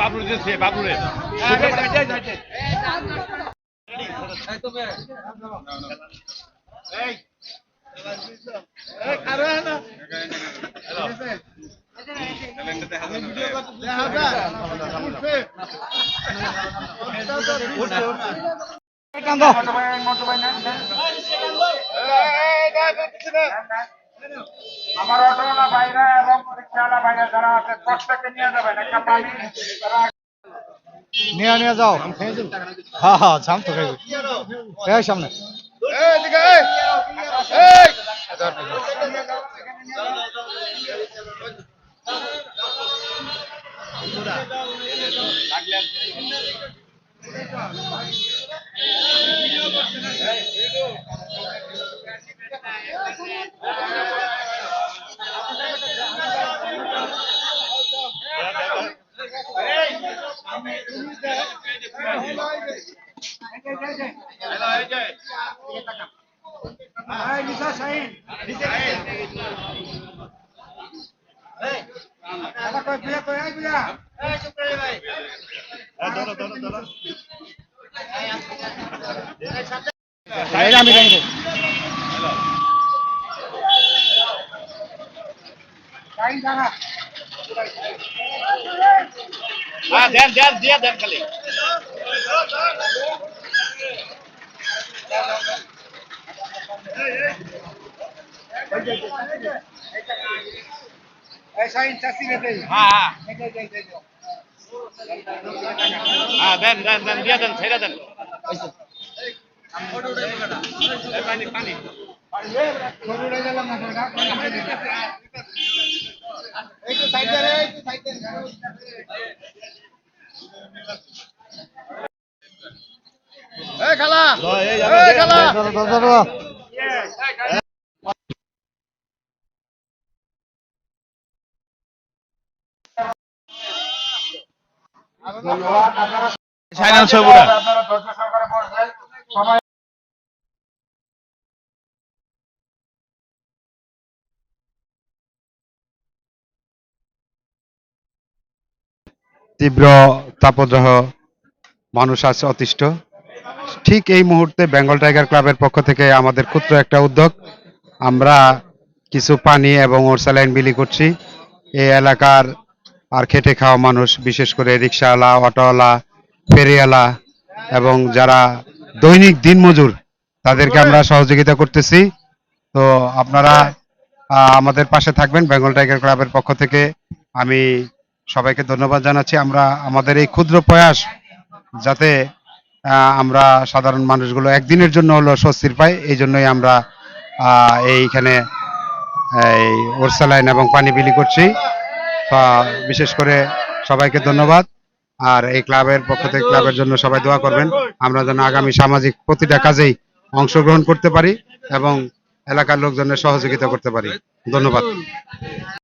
বাবুরে দিচ্ছে বাবুরে আমার অটোওয়ালা ভাইরা এবং রিক্সাওয়ালা ভাইরা যারা আছে প্রত্যেককে নিয়ে যাবেন একটা পানি নিয়ে যাও। হ্যাঁ হ্যাঁ জাম তো খাইবে এই সামনে আমি জানি দেন দেন দিয়ে দেন খালি দেন দেন দেন দিয়ে দেন ছেড়ে দেন পানি পানি খেলা আপনারা ধৈর্য সহকারে বসবেন সময় তীব্র তাপদাহ মানুষ আছে অতিষ্ঠ। ঠিক এই মুহূর্তে বেঙ্গল টাইগার ক্লাবের পক্ষ থেকে আমাদের ক্ষুদ্র একটা উদ্যোগ, আমরা কিছু পানি এবং ওরসালাইন বিলি করছি। এই এলাকার আর খেটে খাওয়া মানুষ, বিশেষ করে রিক্সাওয়ালা, অটোওয়ালা, ফেরিওয়ালা এবং যারা দৈনিক দিনমজুর, তাদেরকে আমরা সহযোগিতা করতেছি। তো আপনারা আমাদের পাশে থাকবেন। বেঙ্গল টাইগার ক্লাবের পক্ষ থেকে আমি সবাইকে ধন্যবাদ জানাচ্ছি। আমরা আমাদের এই ক্ষুদ্র প্রয়াস যাতে আমরা সাধারণ মানুষগুলো একদিনের জন্য হলো স্বস্তির পাই, এই জন্যই আমরা এইখানে এই ওরসালাইন এবং পানি বিলি করছি। বিশেষ করে সবাইকে ধন্যবাদ। আর এই ক্লাবের পক্ষ থেকে ক্লাবের জন্য সবাই দোয়া করবেন, আমরা যেন আগামী সামাজিক প্রতিটা কাজেই অংশগ্রহণ করতে পারি এবং এলাকার লোকজনের সহযোগিতা করতে পারি। ধন্যবাদ।